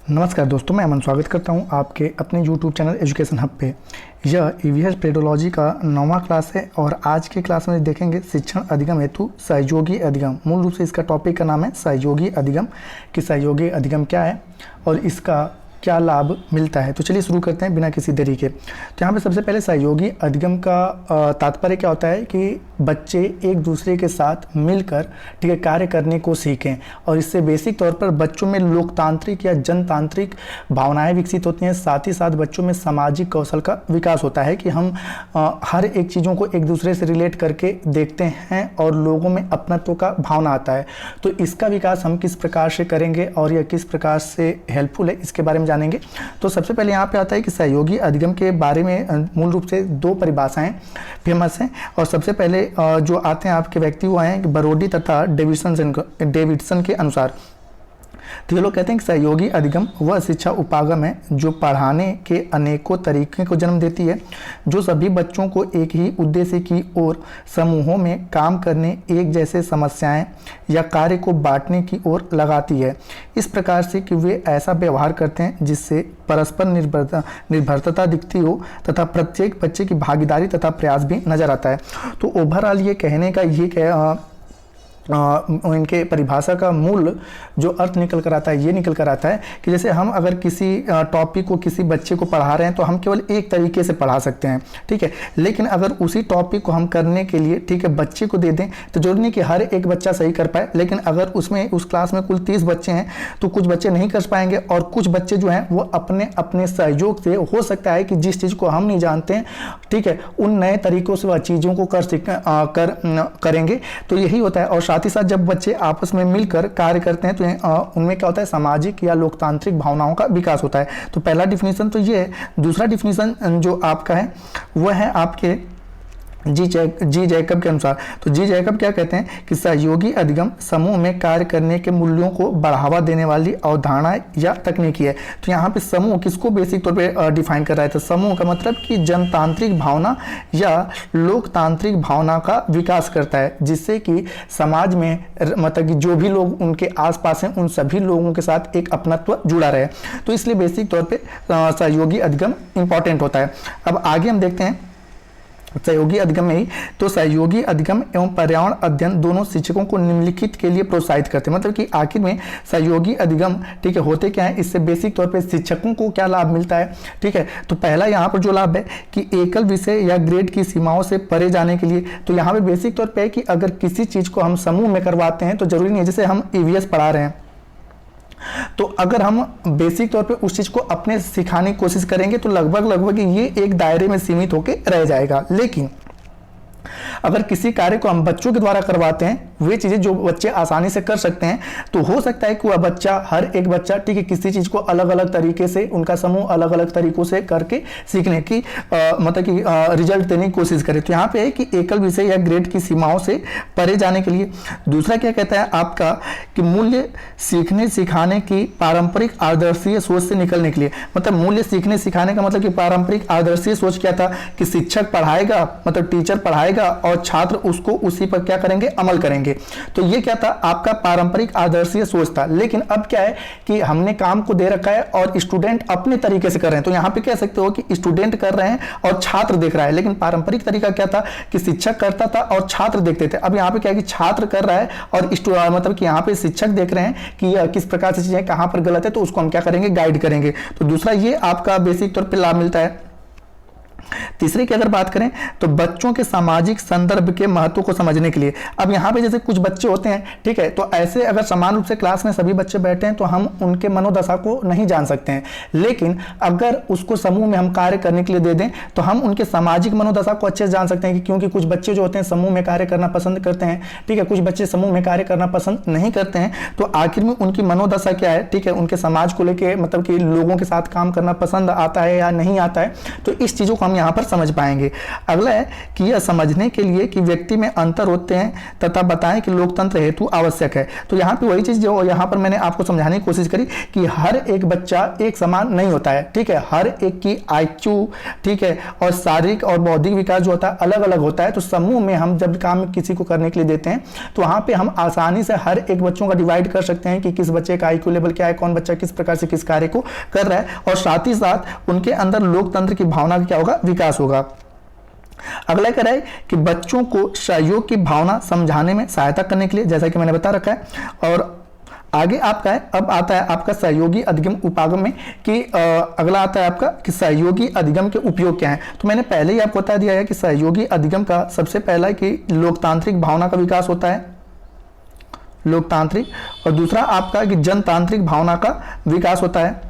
नमस्कार दोस्तों, मैं अमन स्वागत करता हूं आपके अपने YouTube चैनल एजुकेशन हब पे। यह ईवीएस पेडोलॉजी का 9वां क्लास है और आज के क्लास में देखेंगे शिक्षण अधिगम हेतु सहयोगी अधिगम। मूल रूप से इसका टॉपिक का नाम है सहयोगी अधिगम कि सहयोगी अधिगम क्या है और इसका क्या लाभ मिलता है। तो चलिए शुरू करते हैं बिना किसी देरी के। तो यहाँ पे सबसे पहले सहयोगी अधिगम का तात्पर्य क्या होता है कि बच्चे एक दूसरे के साथ मिलकर कार्य करने को सीखें और इससे बेसिक तौर पर बच्चों में लोकतांत्रिक या जनतांत्रिक भावनाएं विकसित होती हैं। साथ ही साथ बच्चों में सामाजिक कौशल का विकास होता है कि हम हर एक चीज़ों को एक दूसरे से रिलेट करके देखते हैं और लोगों में अपनत्व का भावना आता है। तो इसका विकास हम किस प्रकार से करेंगे और यह किस प्रकार से हेल्पफुल है, इसके बारे में जानेंगे। तो सबसे पहले यहाँ पे आता है कि सहयोगी अधिगम के बारे में मूल रूप से दो परिभाषाएं फेमस हैं और सबसे पहले जो आते हैं आपके व्यक्ति वो हैं बरोडी तथा डेविडसन के अनुसार। तो ये लोग कहते हैं कि सहयोगी अधिगम वह शिक्षा उपागम है जो पढ़ाने के अनेकों तरीके को जन्म देती है, जो सभी बच्चों को एक ही उद्देश्य की ओर समूहों में काम करने, एक जैसे समस्याएं या कार्य को बांटने की ओर लगाती है, इस प्रकार से कि वे ऐसा व्यवहार करते हैं जिससे परस्पर निर्भरता दिखती हो तथा प्रत्येक बच्चे की भागीदारी तथा प्रयास भी नजर आता है। तो ओवरऑल ये कहने का ये इनके परिभाषा का मूल जो अर्थ निकल कर आता है ये निकल कर आता है कि जैसे हम अगर किसी टॉपिक को किसी बच्चे को पढ़ा रहे हैं तो हम केवल एक तरीके से पढ़ा सकते हैं, ठीक है। लेकिन अगर उसी टॉपिक को हम करने के लिए बच्चे को दे दें तो जरूरी नहीं कि हर एक बच्चा सही कर पाए, लेकिन अगर उसमें उस क्लास में कुल 30 बच्चे हैं तो कुछ बच्चे नहीं कर पाएंगे और कुछ बच्चे जो हैं वो अपने अपने सहयोग से हो सकता है कि जिस चीज़ को हम नहीं जानते हैं, ठीक है, उन नए तरीकों से वह चीज़ों को करेंगे। तो यही होता है। और साथ ही साथ जब बच्चे आपस में मिलकर कार्य करते हैं तो उनमें क्या होता है, सामाजिक या लोकतांत्रिक भावनाओं का विकास होता है। तो पहला डिफिनीशन तो ये है। दूसरा डिफिनीशन जो आपका है वह है आपके जी जैकब के अनुसार। तो जी जैकब क्या कहते हैं कि सहयोगी अधिगम समूह में कार्य करने के मूल्यों को बढ़ावा देने वाली अवधारणा या तकनीकी है। तो यहाँ पे समूह किसको बेसिक तौर पे डिफाइन कर रहा है, तो समूह का मतलब कि जनतांत्रिक भावना या लोकतांत्रिक भावना का विकास करता है, जिससे कि समाज में मतलब कि जो भी लोग उनके आसपास हैं उन सभी लोगों के साथ एक अपनत्व जुड़ा रहे। तो इसलिए बेसिक तौर पर सहयोगी अधिगम इंपॉर्टेंट होता है। अब आगे हम देखते हैं सहयोगी अधिगम में ही। तो सहयोगी अधिगम एवं पर्यावरण अध्ययन दोनों शिक्षकों को निम्नलिखित के लिए प्रोत्साहित करते हैं। मतलब कि आखिर में सहयोगी अधिगम, ठीक है, होते क्या है, इससे बेसिक तौर पे शिक्षकों को क्या लाभ मिलता है, ठीक है। तो पहला यहाँ पर जो लाभ है कि एकल विषय या ग्रेड की सीमाओं से परे जाने के लिए। तो यहाँ पे बेसिक तौर पर है कि अगर किसी चीज़ को हम समूह में करवाते हैं तो जरूरी नहीं है, जैसे हम ईवीएस पढ़ा रहे हैं तो अगर हम बेसिक तौर पे उस चीज को अपने सिखाने की कोशिश करेंगे तो लगभग ये एक दायरे में सीमित होकर रह जाएगा। लेकिन अगर किसी कार्य को हम बच्चों के द्वारा करवाते हैं, वे चीजें जो बच्चे आसानी से कर सकते हैं, तो हो सकता है कि वह बच्चा, हर एक बच्चा, ठीक है, किसी चीज को अलग अलग तरीके से, उनका समूह अलग अलग तरीकों से करके सीखने की मतलब कि रिजल्ट देने की कोशिश करे। तो यहाँ पे है कि एकल विषय या ग्रेड की सीमाओं से परे जाने के लिए। दूसरा क्या कहता है आपका कि मूल्य सीखने सिखाने की पारंपरिक आदर्शीय सोच से निकलने के लिए। मतलब मूल्य सीखने सिखाने का मतलब कि पारंपरिक आदर्शीय सोच क्या था कि शिक्षक पढ़ाएगा, मतलब टीचर पढ़ाएगा और छात्र उसको उसी पर क्या करेंगे, अमल करेंगे। तो ये क्या था, आपका पारंपरिक आदर्शीय सोच था। लेकिन अब क्या है कि हमने काम को दे रखा है और स्टूडेंट अपने तरीके से कर रहे हैं। तो यहां पे कह सकते हो कि स्टूडेंट कर रहे हैं और छात्र देख रहा है। लेकिन पारंपरिक तरीका क्या था कि शिक्षक करता था और छात्र देखते थे। अब यहाँ पे क्या है कि छात्र कर रहा है और मतलब कि यहाँ पे शिक्षक देख रहे हैं कि किस प्रकार से चीजें कहां पर गलत है, तो उसको हम क्या करेंगे, गाइड करेंगे। तो दूसरा ये आपका बेसिक तौर पर लाभ मिलता है। तीसरे की अगर बात करें तो बच्चों के सामाजिक संदर्भ के महत्व को समझने के लिए। अब यहाँ पे जैसे कुछ बच्चे होते हैं, ठीक है, तो ऐसे अगर समान रूप से क्लास में सभी बच्चे बैठे हैं तो हम उनके मनोदशा को नहीं जान सकते हैं। लेकिन अगर उसको समूह में हम कार्य करने के लिए दे दें तो हम उनके सामाजिक मनोदशा को अच्छे से जान सकते हैं, क्योंकि कुछ बच्चे जो होते हैं समूह में कार्य करना पसंद करते हैं, ठीक है, कुछ बच्चे समूह में कार्य करना पसंद नहीं करते हैं। तो आखिर में उनकी मनोदशा क्या है, ठीक है, उनके समाज को लेकर मतलब कि लोगों के साथ काम करना पसंद आता है या नहीं आता है। तो इस चीजों को हम हम यहाँ पर समझ पाएंगे। अगला है कि यह समझने के लिए कि व्यक्ति में अंतर होते हैं तथा बताएं कि लोकतंत्र हेतु आवश्यक है। तो यहाँ पे वही चीज जो यहाँ पर मैंने आपको समझाने की कोशिश करी कि हर एक बच्चा एक समान नहीं होता है, ठीक है, हर एक की IQ, ठीक है, और शारीरिक और बौद्धिक विकास जो होता है अलग अलग होता है। तो समूह में हम जब काम किसी को करने के लिए देते हैं तो वहां पे हम आसानी से हर एक बच्चों का डिवाइड कर सकते हैं कि किस बच्चे का IQ लेवल क्या है, कौन बच्चा किस प्रकार से किस कार्य को कर रहा है, और साथ ही साथ उनके अंदर लोकतंत्र की भावना का क्या होगा, विकास होगा। अगला कह रहा है कि बच्चों को सहयोग की भावना समझाने में सहायता करने के लिए, जैसा कि मैंने बता रखा है। और आगे आपका है, अब आता है आपका सहयोगी अधिगम उपागम में कि अगला आता है आपका कि सहयोगी अधिगम के उपयोग क्या है। तो मैंने पहले ही आपको बता दिया है कि सहयोगी अधिगम का सबसे पहला कि लोकतांत्रिक भावना का विकास होता है, लोकतांत्रिक, और दूसरा आपका कि जनतांत्रिक भावना का विकास होता है,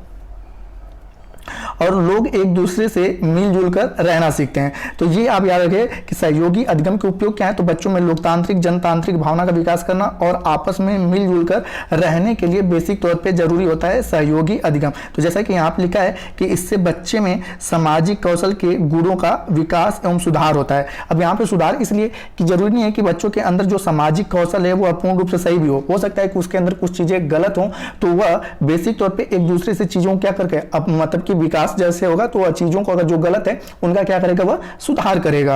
और लोग एक दूसरे से मिलजुल कर रहना सीखते हैं। तो ये आप याद रखिए कि सहयोगी अधिगम के उपयोग क्या है। तो बच्चों में लोकतांत्रिक जनतांत्रिक भावना का विकास करना और आपस में मिलजुल कर रहने के लिए बेसिक तौर पे जरूरी होता है सहयोगी अधिगम। तो जैसा कि यहाँ पे लिखा है कि इससे बच्चे में सामाजिक कौशल के गुणों का विकास एवं सुधार होता है। अब यहाँ पे सुधार इसलिए कि जरूरी नहीं है कि बच्चों के अंदर जो सामाजिक कौशल है वो अपूर्ण रूप से सही भी हो सकता है कि उसके अंदर कुछ चीजें गलत हो, तो वह बेसिक तौर पर एक दूसरे से चीजों क्या करके अब मतलब कि विकास जैसे होगा तो चीजों को अगर जो गलत है उनका क्या करेगा, वह सुधार करेगा।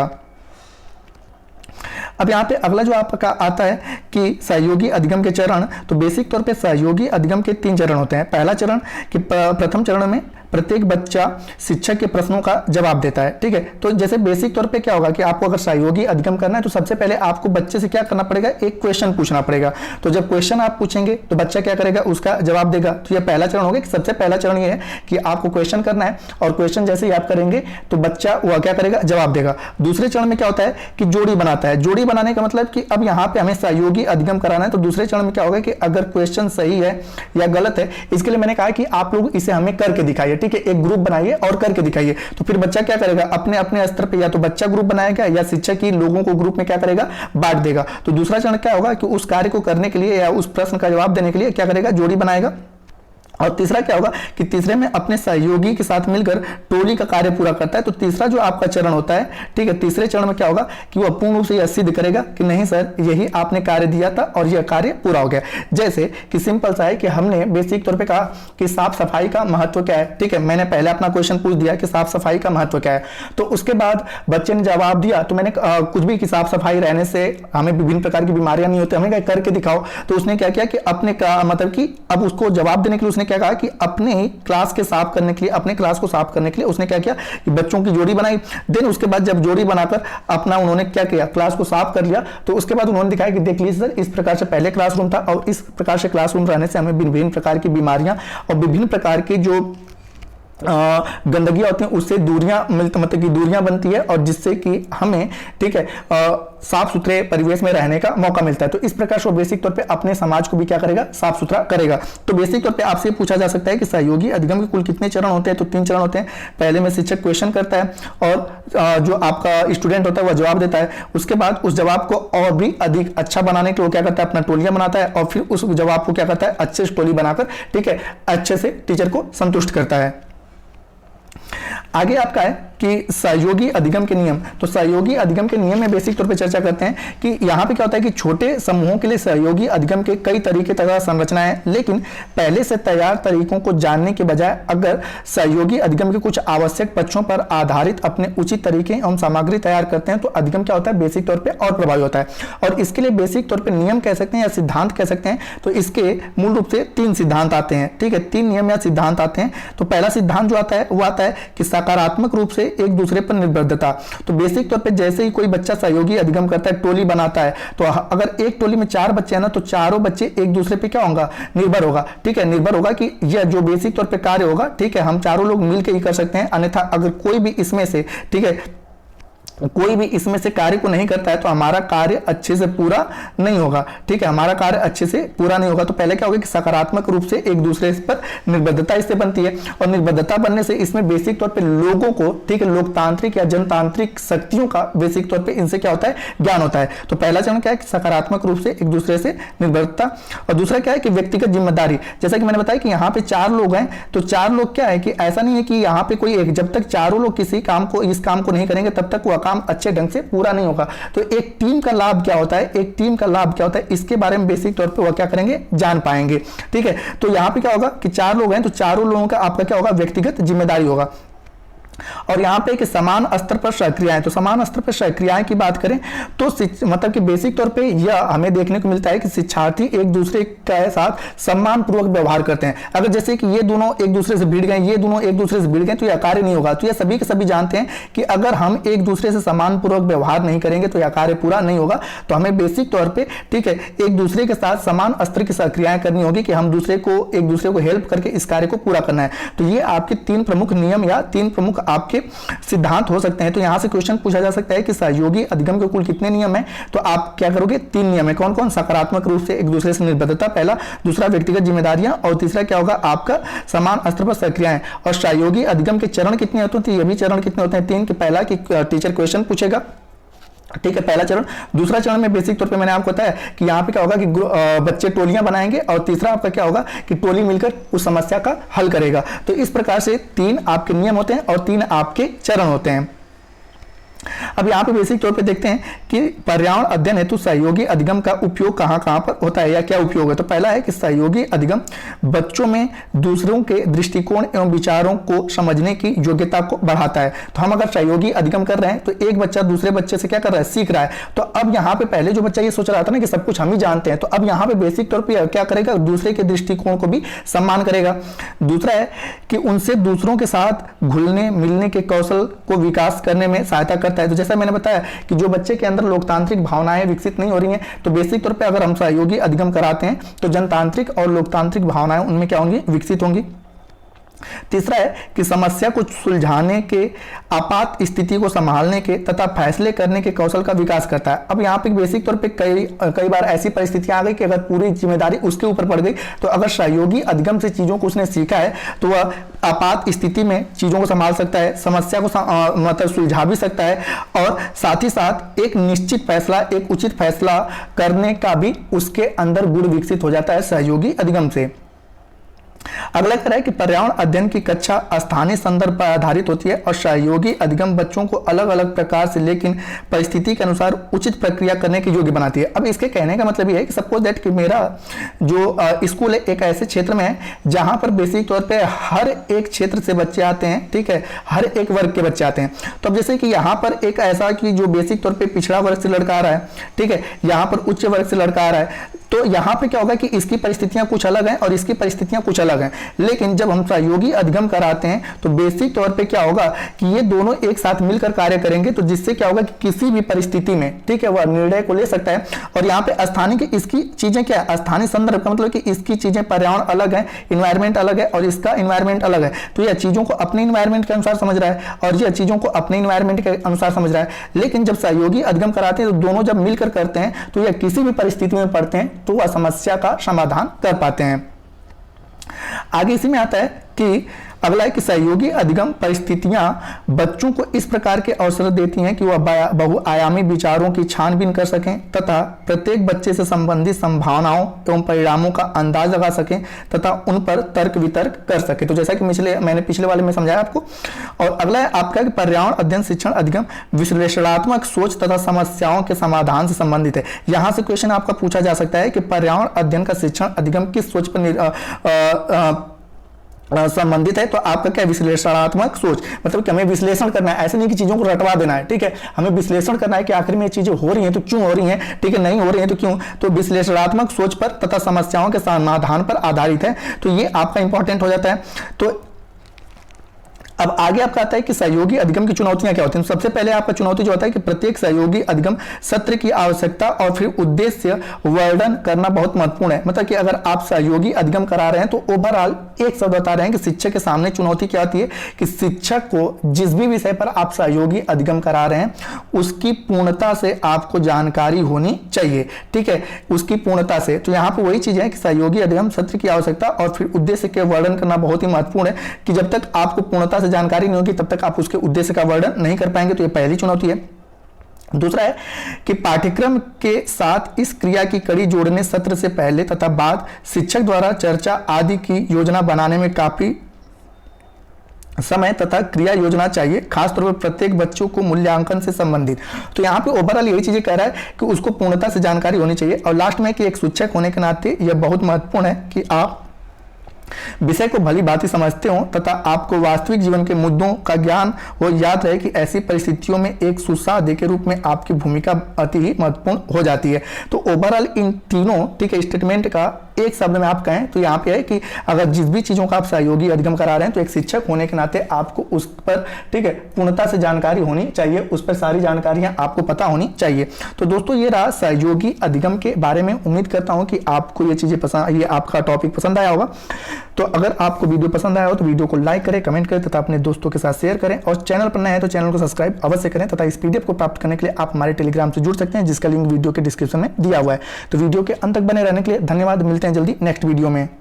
अब यहाँ पे अगला जो आपका आता है कि सहयोगी अधिगम के चरण। तो बेसिक तौर पे सहयोगी अधिगम के 3 चरण होते हैं। पहला चरण कि प्रथम चरण में प्रत्येक बच्चा शिक्षक के प्रश्नों का जवाब देता है, ठीक है। तो जैसे बेसिक तौर पे क्या होगा कि आपको अगर सहयोगी अधिगम करना है तो सबसे पहले आपको बच्चे से क्या करना पड़ेगा, एक क्वेश्चन पूछना पड़ेगा। तो जब क्वेश्चन आप पूछेंगे तो बच्चा क्या करेगा, उसका जवाब देगा। तो यह पहला चरण होगा कि सबसे पहला चरण यह है कि आपको क्वेश्चन करना है और क्वेश्चन जैसे ही आप करेंगे तो बच्चा वह क्या करेगा, जवाब देगा। दूसरे चरण में क्या होता है कि जोड़ी बनाता है। जोड़ी बनाने का मतलब कि अब यहाँ पे हमें सहयोगी अधिगम कराना है। तो दूसरे चरण में क्या होगा कि अगर क्वेश्चन सही है या गलत है, इसके लिए मैंने कहा कि आप लोग इसे हमें करके दिखाइए, ठीक है, एक ग्रुप बनाइए और करके दिखाइए। तो फिर बच्चा क्या करेगा, अपने अपने स्तर पे या तो बच्चा ग्रुप बनाएगा या शिक्षक ही लोगों को ग्रुप में क्या करेगा, बांट देगा। तो दूसरा चरण क्या होगा कि उस कार्य को करने के लिए या उस प्रश्न का जवाब देने के लिए क्या करेगा, जोड़ी बनाएगा। और तीसरा क्या होगा कि तीसरे में अपने सहयोगी के साथ मिलकर टोली का कार्य पूरा करता है। तो तीसरा जो आपका चरण होता है, ठीक है, तीसरे चरण में क्या होगा कि वो पूर्ण रूप से यह सिद्ध करेगा कि नहीं सर यही आपने कार्य दिया था और यह कार्य पूरा हो गया। जैसे कि सिंपल सा है कि हमने बेसिक तौर पे कहा कि साफ सफाई का महत्व क्या है, ठीक है, मैंने पहले अपना क्वेश्चन पूछ दिया कि साफ सफाई का महत्व क्या है। तो उसके बाद बच्चे ने जवाब दिया, तो मैंने कुछ भी कि साफ सफाई रहने से हमें विभिन्न प्रकार की बीमारियां नहीं होती, हमें क्या करके दिखाओ। तो उसने क्या किया कि अपने मतलब कि अब उसको जवाब देने के लिए उसने क्या कहा कि अपने क्लास के साफ करने के लिए, अपने क्लास को साफ करने के लिए उसने क्या किया कि बच्चों की जोड़ी बनाई। देन उसके बाद जब जोड़ी बनाकर अपना उन्होंने क्या किया, क्लास को साफ कर लिया। तो उसके बाद उन्होंने दिखाया कि देख लीजिए सर इस प्रकार से पहले क्लासरूम था और इस प्रकार से क्लासरूम रहने से हमें विभिन्न प्रकार की बीमारियां और विभिन्न प्रकार की जो गंदगी होती है उससे दूरियां मतलब कि दूरियां बनती है और जिससे कि हमें, ठीक है, साफ सुथरे परिवेश में रहने का मौका मिलता है। तो इस प्रकार से बेसिक तौर पे अपने समाज को भी क्या करेगा, साफ सुथरा करेगा। तो बेसिक तौर पे आपसे पूछा जा सकता है कि सहयोगी अधिगम के कुल कितने चरण होते हैं। तो 3 चरण होते हैं। पहले में शिक्षक क्वेश्चन करता है और जो आपका स्टूडेंट होता है वह जवाब देता है। उसके बाद उस जवाब को और भी अधिक अच्छा बनाने के लिए वो क्या करता है, अपना टोलियां बनाता है और फिर उस जवाब को क्या करता है, अच्छे से टोली बनाकर, ठीक है, अच्छे से टीचर को संतुष्ट करता है। आगे आपका है कि सहयोगी अधिगम के नियम। तो सहयोगी अधिगम के नियम में बेसिक तौर पे चर्चा करते हैं कि यहाँ पे क्या होता है कि छोटे समूहों के लिए सहयोगी अधिगम के कई तरीके तथा संरचना है, लेकिन पहले से तैयार तरीकों को जानने के बजाय अगर सहयोगी अधिगम के कुछ आवश्यक पक्षों पर आधारित अपने उचित तरीके एवं सामग्री तैयार करते हैं तो अधिगम क्या होता है, बेसिक तौर पर और प्रभावी होता है। और इसके लिए बेसिक तौर पर नियम कह सकते हैं या सिद्धांत कह सकते हैं। तो इसके मूल रूप से 3 सिद्धांत आते हैं, ठीक है, 3 नियम या सिद्धांत आते हैं। तो पहला सिद्धांत जो आता है वो आता है कि सकारात्मक रूप से एक दूसरे पर निर्भरता। तो बेसिक तौर पे जैसे ही कोई बच्चा सहयोगी अधिगम करता है, टोली बनाता है, तो अगर एक टोली में 4 बच्चे हैं ना तो चारों बच्चे एक दूसरे पे क्या होगा, निर्भर होगा, ठीक है, निर्भर होगा कि यह जो बेसिक तौर पे कार्य होगा, ठीक है, हम चारों लोग मिलकर ही कर सकते हैं। अन्यथा अगर कोई भी इसमें से, ठीक है, कोई भी इसमें से कार्य को नहीं करता है तो हमारा कार्य अच्छे से पूरा नहीं होगा। ठीक है, हमारा कार्य अच्छे से पूरा नहीं होगा। तो पहले क्या होगा कि सकारात्मक रूप से एक दूसरे पर निर्बद्धता इससे बनती है, और निर्बद्धता बनने से इसमें बेसिक तौर पे लोगों को, ठीक है, लोकतांत्रिक या जनतांत्रिक शक्तियों का बेसिक तौर पे इनसे क्या होता है, ज्ञान होता है। तो पहला चरण क्या है कि सकारात्मक रूप से एक दूसरे से निर्भरता, और दूसरा क्या है कि व्यक्तिगत जिम्मेदारी। जैसा कि मैंने बताया कि यहाँ पे 4 लोग हैं, तो 4 लोग क्या है कि ऐसा नहीं है कि यहाँ पे कोई एक, जब तक चारों लोग किसी काम को, इस काम को नहीं करेंगे तब तक वो काम अच्छे ढंग से पूरा नहीं होगा। तो एक टीम का लाभ क्या होता है, एक टीम का लाभ क्या होता है, इसके बारे में बेसिक तौर पे वो क्या करेंगे, जान पाएंगे। ठीक है, तो यहां पे क्या होगा कि 4 लोग हैं, तो चारों लोगों का आपका क्या होगा, व्यक्तिगत जिम्मेदारी होगा। और यहाँ पे कि समान स्तर पर सक्रियाएं, तो समान स्तर पर सक्रियाएं की बात करें तो मतलब कि बेसिक तौर पे यह हमें देखने को मिलता है कि शिक्षार्थी एक दूसरे के साथ सम्मान पूर्वक व्यवहार करते हैं। अगर जैसे कि ये दोनों एक दूसरे से भिड़ गए, ये दोनों एक दूसरे से भिड़ गए, तो यह कार्य नहीं होगा। तो यह सभी के सभी जानते हैं कि अगर हम एक दूसरे से सम्मान पूर्वक व्यवहार नहीं करेंगे तो यह कार्य पूरा नहीं होगा। तो हमें बेसिक तौर पर, ठीक है, एक दूसरे के साथ समान स्तर की सक्रियाएं करनी होगी कि हम एक दूसरे को हेल्प करके इस कार्य को पूरा करना है। तो ये आपके 3 प्रमुख नियम या 3 प्रमुख आपके सिद्धांत हो सकते हैं। तो यहां से क्वेश्चन पूछा जा सकता है कि सहयोगी अधिगम के कुल कितने नियम हैं, तो आप क्या करोगे, 3 नियम है। कौन कौन? सकारात्मक रूप से एक दूसरे से निर्बद्धता पहला, दूसरा व्यक्तिगत जिम्मेदारियां, और तीसरा क्या होगा आपका समान स्तर पर सक्रियाएं। और सहयोगी अधिगम के चरण कितने होते हैं, तो ये भी चरण कितने होते हैं, 3 के पहला कि टीचर क्वेश्चन पूछेगा, ठीक है, पहला चरण। दूसरा चरण में बेसिक तौर पे मैंने आपको बताया कि यहाँ पे क्या होगा कि बच्चे टोलियां बनाएंगे, और तीसरा आपका क्या होगा कि टोली मिलकर उस समस्या का हल करेगा। तो इस प्रकार से 3 आपके नियम होते हैं और 3 आपके चरण होते हैं। अब यहाँ पे बेसिक तौर पे देखते हैं कि पर्यावरण अध्ययन हेतु सहयोगी अधिगम का उपयोग कहाँ कहाँ पर होता है या क्या उपयोग है। तो पहला है कि सहयोगी अधिगम बच्चों में दूसरों के दृष्टिकोण एवं विचारों को समझने की योग्यता को बढ़ाता है। तो हम अगर सहयोगी अधिगम कर रहे हैं तो एक बच्चा दूसरे बच्चे से क्या कर रहा है, सीख रहा है। तो अब यहाँ पे पहले जो बच्चा ये सोच रहा था ना कि सब कुछ हम ही जानते हैं, तो अब यहाँ पे बेसिक तौर पर क्या करेगा, दूसरे के दृष्टिकोण को भी सम्मान करेगा। दूसरा है कि उनसे दूसरों के साथ घुलने मिलने के कौशल को विकास करने में सहायता करता है। तो जैसा मैंने बताया कि जो बच्चे के अंदर लोकतांत्रिक भावनाएं विकसित नहीं हो रही हैं, तो बेसिक तौर पे अगर हम सहयोगी अधिगम कराते हैं तो जनतांत्रिक और लोकतांत्रिक भावनाएं उनमें क्या होंगी, विकसित होंगी। तीसरा है कि समस्या को सुलझाने के, आपात स्थिति को संभालने के तथा फैसले करने के कौशल का विकास करता है। अब यहाँ पे बेसिक तौर पे कई बार ऐसी परिस्थितियां आ गई कि अगर पूरी जिम्मेदारी उसके ऊपर पड़ गई, तो अगर सहयोगी अधिगम से चीजों को उसने सीखा है तो वह आपात स्थिति में चीजों को संभाल सकता है, समस्या को मतलब सुलझा भी सकता है, और साथ ही साथ एक निश्चित फैसला, एक उचित फैसला करने का भी उसके अंदर गुण विकसित हो जाता है सहयोगी अधिगम से। अगला कह रहा है कि पर्यावरण अध्ययन की कक्षा स्थानीय संदर्भ पर आधारित होती है और सहयोगी अधिगम बच्चों को अलग अलग प्रकार से लेकिन परिस्थिति के अनुसार उचित प्रक्रिया करने के योग्य बनाती है। अब इसके कहने का मतलब यह है कि सपोज दैट कि मेरा जो स्कूल है एक ऐसे क्षेत्र में है जहां पर बेसिक तौर पे हर एक क्षेत्र से बच्चे आते हैं, ठीक है, हर एक वर्ग के बच्चे आते हैं। तो अब जैसे कि यहाँ पर एक ऐसा कि जो बेसिक तौर पर पिछड़ा वर्ग से लड़का आ रहा है, ठीक है, यहाँ पर उच्च वर्ग से लड़का आ रहा है, तो यहाँ पे क्या होगा कि इसकी परिस्थितियां कुछ अलग हैं और इसकी परिस्थितियां कुछ अलग हैं। लेकिन जब हम सहयोगी अधिगम कराते हैं तो बेसिक तौर पे क्या होगा कि ये दोनों एक साथ मिलकर कार्य करेंगे, तो जिससे क्या होगा कि किसी भी परिस्थिति में, ठीक है, वह निर्णय को ले सकता है। और यहाँ पे स्थानीय की इसकी चीजें क्या है, स्थानीय संदर्भ का मतलब कि इसकी चीजें पर्यावरण अलग है, इन्वायरमेंट अलग है और इसका इन्वायरमेंट अलग है। तो यह चीजों को अपने इन्वायरमेंट के अनुसार समझ रहा है और यह चीजों को अपने इन्वायरमेंट के अनुसार समझ रहा है। लेकिन जब सहयोगी अधिगम कराते हैं तो दोनों जब मिलकर करते हैं तो यह किसी भी परिस्थिति में पड़ते हैं तो वह समस्या का समाधान कर पाते हैं। आगे इसी में आता है कि अगला है कि सहयोगी अधिगम परिस्थितियां बच्चों को इस प्रकार के अवसर देती हैं कि वह बहुआयामी विचारों की छानबीन कर सकें तथा प्रत्येक बच्चे से संबंधित संभावनाओं एवं परिणामों का अंदाज लगा सकें तथा उन पर तर्क वितर्क कर सकें। तो जैसा कि मैंने पिछले वाले में समझाया आपको। और अगला है आपका कि पर्यावरण अध्ययन शिक्षण अधिगम विश्लेषणात्मक सोच तथा समस्याओं के समाधान से संबंधित है। यहां से क्वेश्चन आपका पूछा जा सकता है कि पर्यावरण अध्ययन का शिक्षण अधिगम किस सोच पर संबंधित है। तो आपका क्या, विश्लेषणात्मक सोच, मतलब कि हमें विश्लेषण करना है, ऐसे नहीं कि चीजों को रटवा देना है, ठीक है, हमें विश्लेषण करना है कि आखिर में ये चीजें हो रही हैं तो क्यों हो रही हैं, ठीक है, नहीं हो रही हैं तो क्यों। तो विश्लेषणात्मक सोच पर तथा समस्याओं के समाधान पर आधारित है। तो ये आपका इंपॉर्टेंट हो जाता है। तो अब आगे आपका आता है कि सहयोगी अधिगम की चुनौतियां क्या होती हैं। सबसे पहले आपका चुनौती जो होता है कि प्रत्येक सहयोगी अधिगम सत्र की आवश्यकता और फिर उद्देश्य वर्णन करना बहुत महत्वपूर्ण है। मतलब कि अगर आप सहयोगी अधिगम करा रहे हैं तो ओवरऑल एक शब्द बता रहे हैं कि शिक्षक के सामने चुनौती क्या होती है कि शिक्षक को जिस भी विषय पर आप सहयोगी अधिगम करा रहे हैं उसकी पूर्णता से आपको जानकारी होनी चाहिए। ठीक है, उसकी पूर्णता से। तो यहां पर वही चीज है कि सहयोगी अधिगम सत्र की आवश्यकता और फिर उद्देश्य के वर्णन करना बहुत ही महत्वपूर्ण है कि जब तक आपको पूर्णता से जानकारी नहीं होगी तब तक आप उसके उद्देश्य का वर्णन नहीं कर पाएंगे। तो ये पहली चुनौती है। दूसरा है कि पाठ्यक्रम के साथ इस क्रिया की कड़ी जोड़ने सत्र से पहले तथा बाद शिक्षक द्वारा चर्चा आदि की योजना बनाने में काफी समय तथा क्रिया योजना चाहिए, खासतौर पर प्रत्येक बच्चों को मूल्यांकन से संबंधित। तो यहाँ पे ओवरऑल यही चीजें कह रहा है कि उसको पूर्णता से जानकारी होनी चाहिए। और लास्ट में कि एक शिक्षक होने के नाते यह बहुत महत्वपूर्ण है कि आप विषय को भली भांति समझते हो तथा आपको वास्तविक जीवन के मुद्दों का ज्ञान हो। याद रहे कि ऐसी परिस्थितियों में एक सुसाध्य के रूप में आपकी भूमिका अति ही महत्वपूर्ण हो जाती है। तो ओवरऑल इन तीनों ठीक है स्टेटमेंट का एक शब्द में आप कहें तो यहाँ पे है कि अगर जिस भी चीजों का आप सहयोगी अधिगम करा रहे हैं तो एक शिक्षक होने के नाते आपको उस पर ठीक है पूर्णता से जानकारी होनी चाहिए, उस पर सारी जानकारियां आपको पता होनी चाहिए। तो दोस्तों ये रहा सहयोगी अधिगम के बारे में। उम्मीद करता हूं कि आपको ये चीजें पसंद, ये आपका टॉपिक पसंद आया होगा। तो अगर आपको वीडियो पसंद आया हो तो वीडियो को लाइक करें, कमेंट करें तथा अपने दोस्तों के साथ शेयर करें। और चैनल पर नए हैं तो चैनल को सब्सक्राइब अवश्य करें तथा इस पीडीएफ को प्राप्त करने के लिए आप हमारे टेलीग्राम से जुड़ सकते हैं जिसका लिंक वीडियो के डिस्क्रिप्शन में दिया हुआ है। तो वीडियो के अंत तक बने रहने के लिए धन्यवाद। मिलते हैं जल्दी नेक्स्ट वीडियो में।